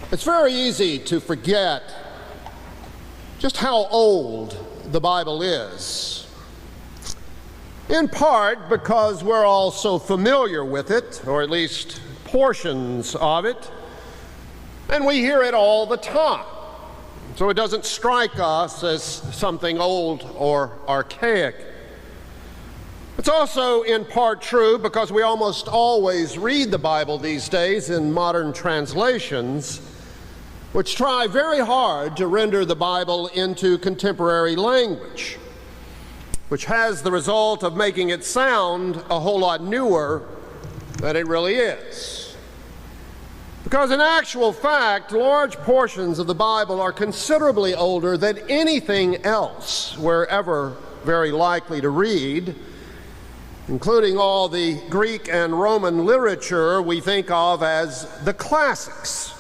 It's very easy to forget just how old the Bible is, in part because we're all so familiar with it, or at least portions of it, and we hear it all the time. So it doesn't strike us as something old or archaic. It's also in part true because we almost always read the Bible these days in modern translations, which try very hard to render the Bible into contemporary language, which has the result of making it sound a whole lot newer than it really is. Because in actual fact, large portions of the Bible are considerably older than anything else we're ever very likely to read, including all the Greek and Roman literature we think of as the classics,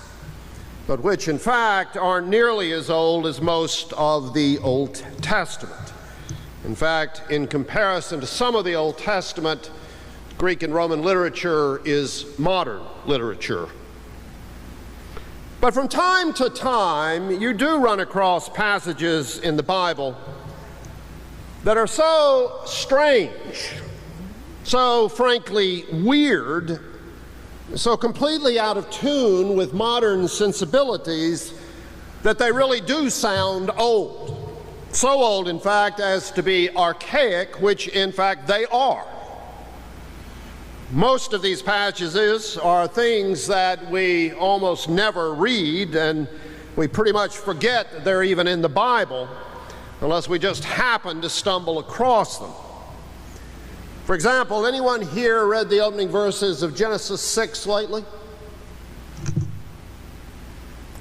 but which in fact aren't nearly as old as most of the Old Testament. In fact, in comparison to some of the Old Testament, Greek and Roman literature is modern literature. But from time to time, you do run across passages in the Bible that are so strange, so frankly weird, so completely out of tune with modern sensibilities that they really do sound old. So old, in fact, as to be archaic, which in fact they are. Most of these passages are things that we almost never read, and we pretty much forget they're even in the Bible unless we just happen to stumble across them. For example, anyone here read the opening verses of Genesis 6 lately?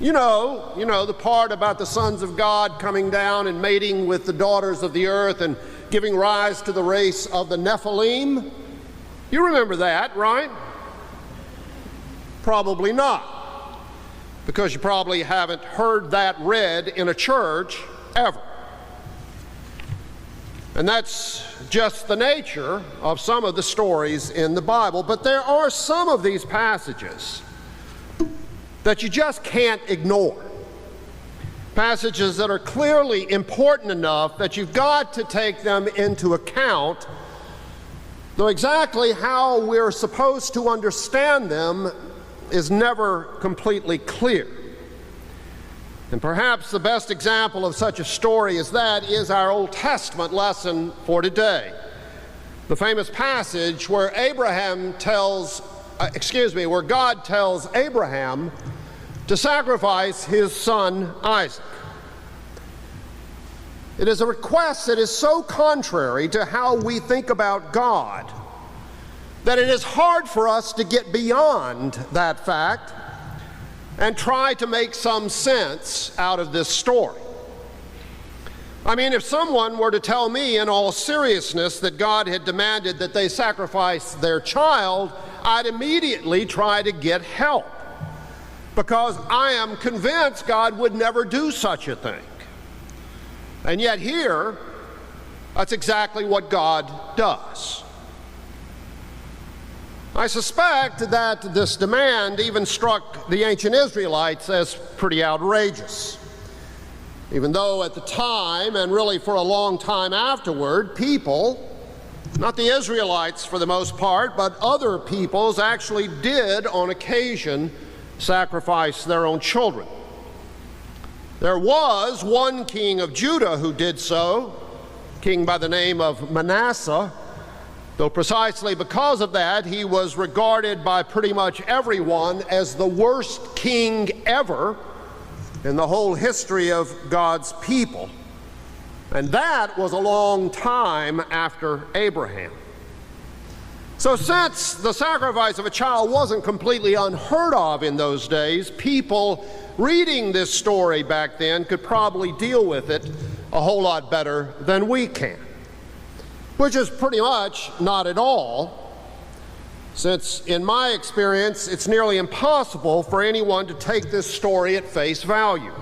You know the part about the sons of God coming down and mating with the daughters of the earth and giving rise to the race of the Nephilim? You remember that, right? Probably not, because you probably haven't heard that read in a church ever. And that's just the nature of some of the stories in the Bible. But there are some of these passages that you just can't ignore. Passages that are clearly important enough that you've got to take them into account, though exactly how we're supposed to understand them is never completely clear. And perhaps the best example of such a story as that is our Old Testament lesson for today. The famous passage where where God tells Abraham to sacrifice his son Isaac. It is a request that is so contrary to how we think about God that it is hard for us to get beyond that fact and try to make some sense out of this story. I mean, if someone were to tell me in all seriousness that God had demanded that they sacrifice their child, I'd immediately try to get help, because I am convinced God would never do such a thing. And yet here, that's exactly what God does. I suspect that this demand even struck the ancient Israelites as pretty outrageous, even though at the time, and really for a long time afterward, people, not the Israelites for the most part, but other peoples actually did on occasion sacrifice their own children. There was one king of Judah who did so, a king by the name of Manasseh, though precisely because of that, he was regarded by pretty much everyone as the worst king ever in the whole history of God's people. And that was a long time after Abraham. So since the sacrifice of a child wasn't completely unheard of in those days, people reading this story back then could probably deal with it a whole lot better than we can. Which is pretty much not at all, since in my experience, it's nearly impossible for anyone to take this story at face value,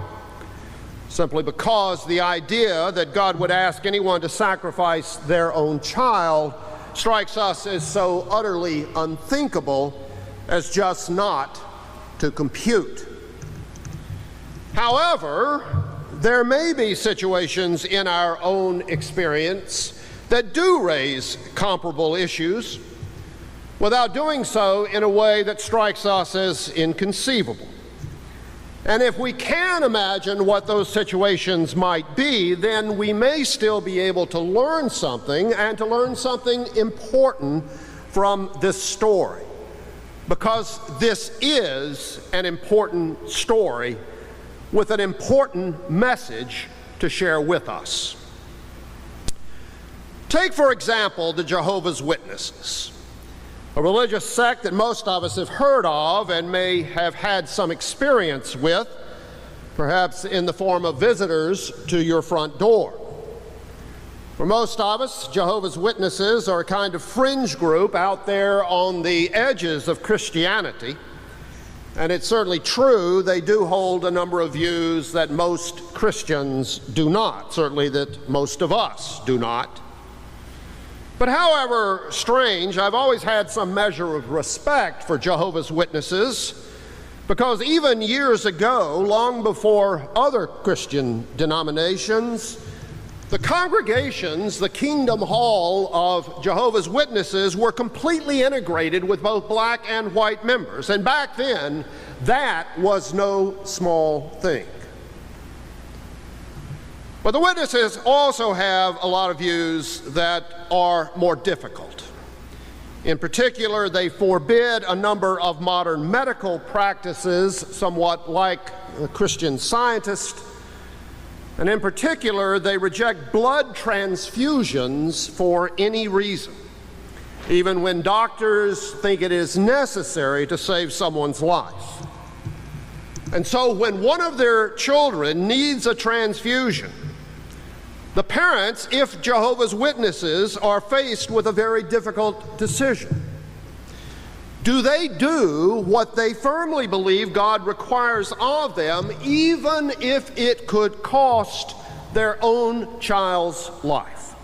simply because the idea that God would ask anyone to sacrifice their own child strikes us as so utterly unthinkable as just not to compute. However, there may be situations in our own experience that do raise comparable issues without doing so in a way that strikes us as inconceivable. And if we can imagine what those situations might be, then we may still be able to learn something, and to learn something important from this story, because this is an important story with an important message to share with us. Take, for example, the Jehovah's Witnesses, a religious sect that most of us have heard of and may have had some experience with, perhaps in the form of visitors to your front door. For most of us, Jehovah's Witnesses are a kind of fringe group out there on the edges of Christianity. And it's certainly true, they do hold a number of views that most Christians do not, certainly that most of us do not. But however strange, I've always had some measure of respect for Jehovah's Witnesses, because even years ago, long before other Christian denominations, the congregations, the Kingdom Hall of Jehovah's Witnesses, were completely integrated with both black and white members. And back then, that was no small thing. But the Witnesses also have a lot of views that are more difficult. In particular, they forbid a number of modern medical practices, somewhat like a Christian Scientist. And in particular, they reject blood transfusions for any reason, even when doctors think it is necessary to save someone's life. And so when one of their children needs a transfusion, the parents, if Jehovah's Witnesses, are faced with a very difficult decision. Do they do what they firmly believe God requires of them, even if it could cost their own child's life?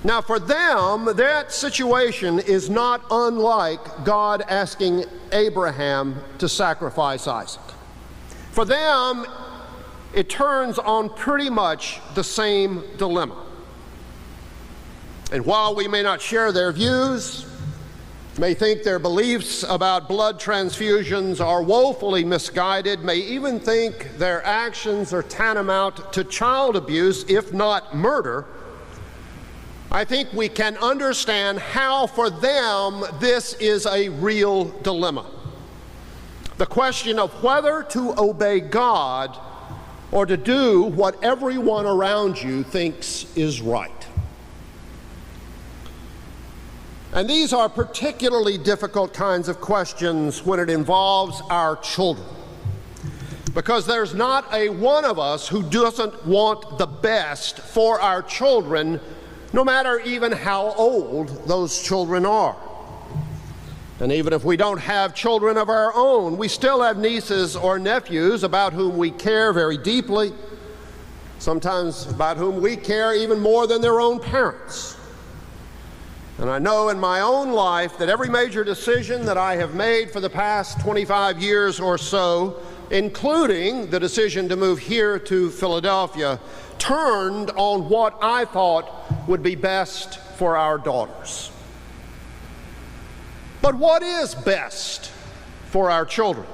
Now, for them, that situation is not unlike God asking Abraham to sacrifice Isaac. For them, it turns on pretty much the same dilemma. And while we may not share their views, may think their beliefs about blood transfusions are woefully misguided, may even think their actions are tantamount to child abuse, if not murder, I think we can understand how for them this is a real dilemma. The question of whether to obey God or to do what everyone around you thinks is right. And these are particularly difficult kinds of questions when it involves our children, because there's not a one of us who doesn't want the best for our children, no matter even how old those children are. And even if we don't have children of our own, we still have nieces or nephews about whom we care very deeply, sometimes about whom we care even more than their own parents. And I know in my own life that every major decision that I have made for the past 25 years or so, including the decision to move here to Philadelphia, turned on what I thought would be best for our daughters. But what is best for our children?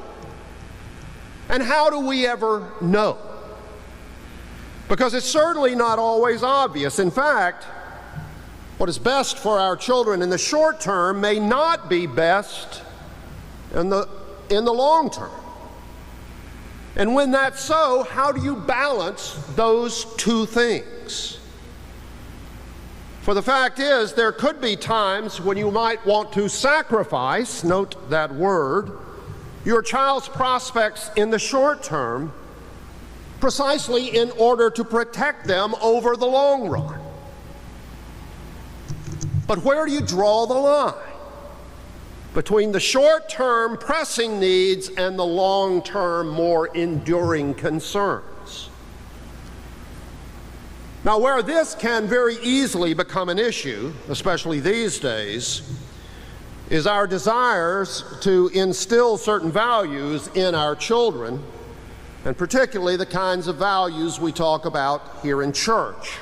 And how do we ever know? Because it's certainly not always obvious. In fact, what is best for our children in the short term may not be best in the long term. And when that's so, how do you balance those two things? For the fact is, there could be times when you might want to sacrifice, note that word, your child's prospects in the short term, precisely in order to protect them over the long run. But where do you draw the line between the short-term pressing needs and the long-term more enduring concerns? Now, where this can very easily become an issue, especially these days, is our desires to instill certain values in our children, and particularly the kinds of values we talk about here in church.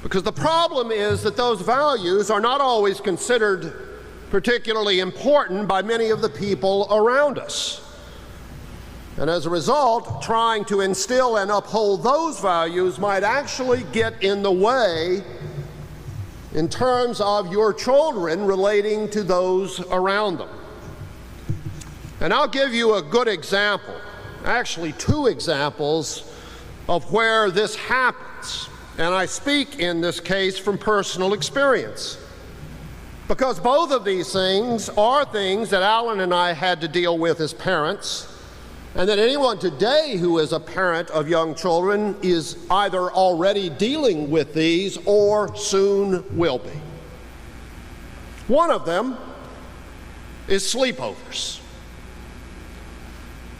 Because the problem is that those values are not always considered particularly important by many of the people around us. And as a result, trying to instill and uphold those values might actually get in the way in terms of your children relating to those around them. And I'll give you a good example, actually two examples of where this happens. And I speak in this case from personal experience, because both of these things are things that Alan and I had to deal with as parents, and that anyone today who is a parent of young children is either already dealing with these or soon will be. One of them is sleepovers.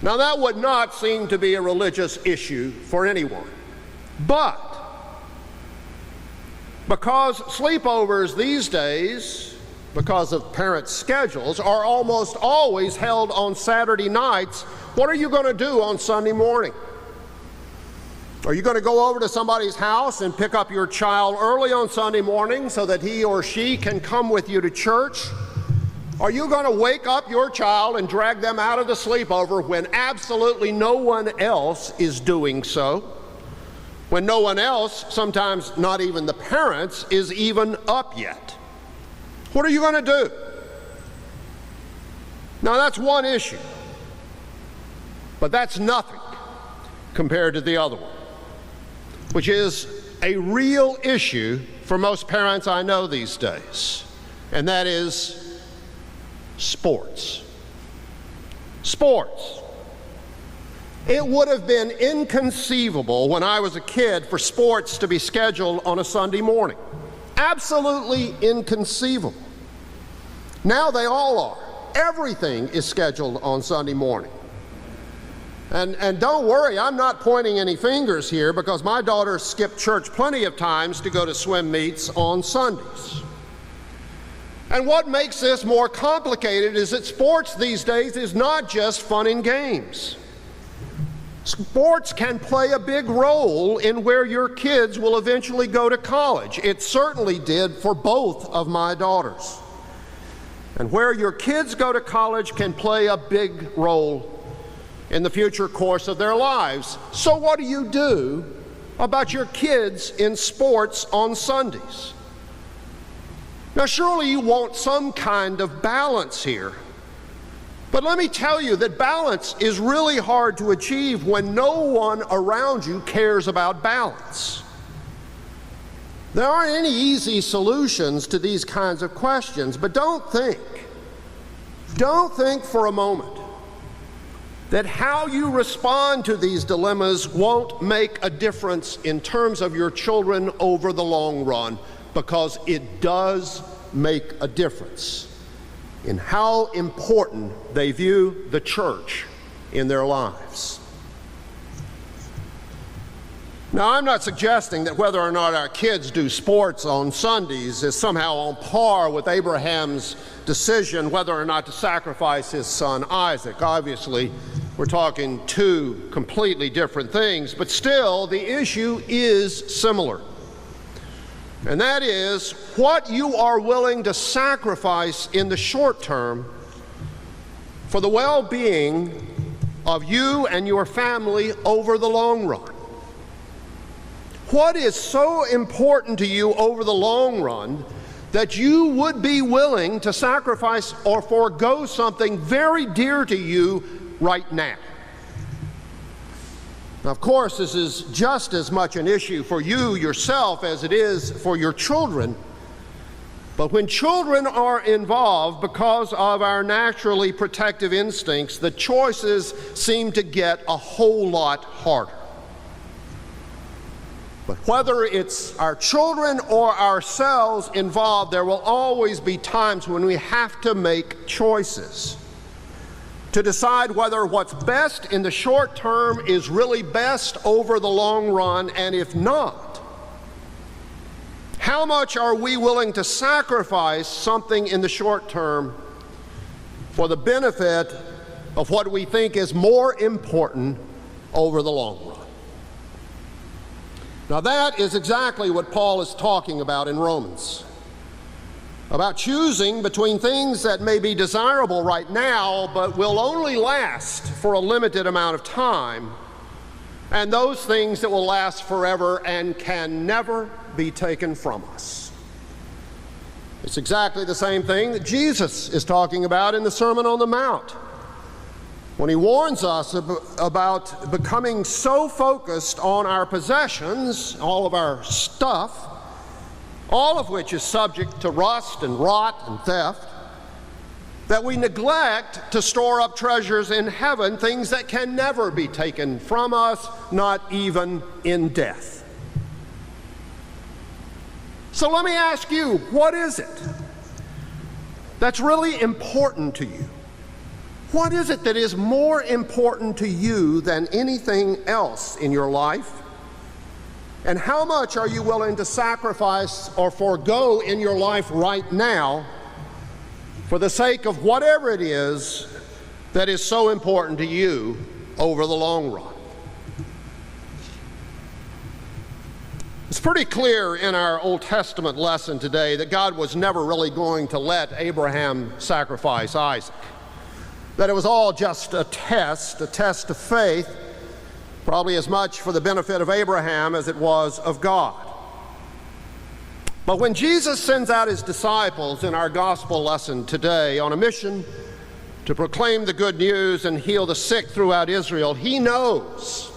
Now, that would not seem to be a religious issue for anyone, but because sleepovers these days, because of parents' schedules, are almost always held on Saturday nights, what are you going to do on Sunday morning? Are you going to go over to somebody's house and pick up your child early on Sunday morning so that he or she can come with you to church? Are you going to wake up your child and drag them out of the sleepover when absolutely no one else is doing so? When no one else, sometimes not even the parents, is even up yet? What are you going to do? Now, that's one issue, but that's nothing compared to the other one, which is a real issue for most parents I know these days, and that is sports. Sports. It would have been inconceivable when I was a kid for sports to be scheduled on a Sunday morning. Absolutely inconceivable. Now they all are. Everything is scheduled on Sunday morning. And don't worry, I'm not pointing any fingers here, because my daughter skipped church plenty of times to go to swim meets on Sundays. And what makes this more complicated is that sports these days is not just fun and games. Sports can play a big role in where your kids will eventually go to college. It certainly did for both of my daughters. And where your kids go to college can play a big role in the future course of their lives. So what do you do about your kids in sports on Sundays? Now, surely you want some kind of balance here. But let me tell you that balance is really hard to achieve when no one around you cares about balance. There aren't any easy solutions to these kinds of questions, but don't think for a moment that how you respond to these dilemmas won't make a difference in terms of your children over the long run, because it does make a difference in how important they view the church in their lives. Now, I'm not suggesting that whether or not our kids do sports on Sundays is somehow on par with Abraham's decision whether or not to sacrifice his son Isaac. Obviously, we're talking two completely different things, but still, the issue is similar. And that is what you are willing to sacrifice in the short term for the well-being of you and your family over the long run. What is so important to you over the long run that you would be willing to sacrifice or forego something very dear to you right now? Now, of course, this is just as much an issue for you yourself as it is for your children. But when children are involved, because of our naturally protective instincts, the choices seem to get a whole lot harder. But whether it's our children or ourselves involved, there will always be times when we have to make choices to decide whether what's best in the short term is really best over the long run, and if not, How much are we willing to sacrifice something in the short term for the benefit of what we think is more important over the long run? Now that is exactly what Paul is talking about in Romans, about choosing between things that may be desirable right now but will only last for a limited amount of time, and those things that will last forever and can never be taken from us. It's exactly the same thing that Jesus is talking about in the Sermon on the Mount, when he warns us about becoming so focused on our possessions, all of our stuff, all of which is subject to rust and rot and theft, that we neglect to store up treasures in heaven, things that can never be taken from us, not even in death. So let me ask you, what is it that's really important to you? What is it that is more important to you than anything else in your life? And how much are you willing to sacrifice or forego in your life right now for the sake of whatever it is that is so important to you over the long run? It's pretty clear in our Old Testament lesson today that God was never really going to let Abraham sacrifice Isaac. That it was all just a test of faith, probably as much for the benefit of Abraham as it was of God. But when Jesus sends out his disciples in our gospel lesson today on a mission to proclaim the good news and heal the sick throughout Israel, he knows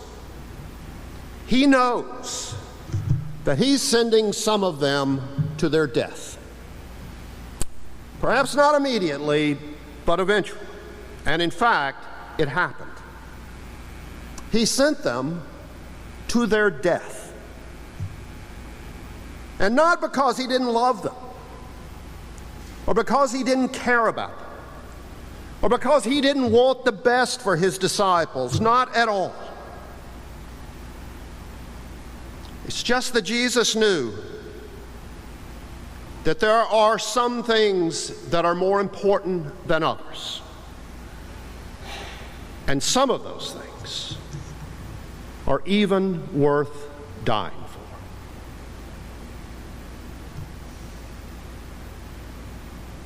that he's sending some of them to their death. Perhaps not immediately, but eventually. And in fact, it happened. He sent them to their death. And not because he didn't love them, or because he didn't care about them, or because he didn't want the best for his disciples, not at all. It's just that Jesus knew that there are some things that are more important than others. And some of those things are even worth dying for.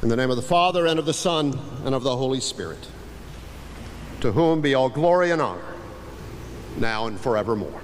In the name of the Father, and of the Son, and of the Holy Spirit, to whom be all glory and honor, now and forevermore.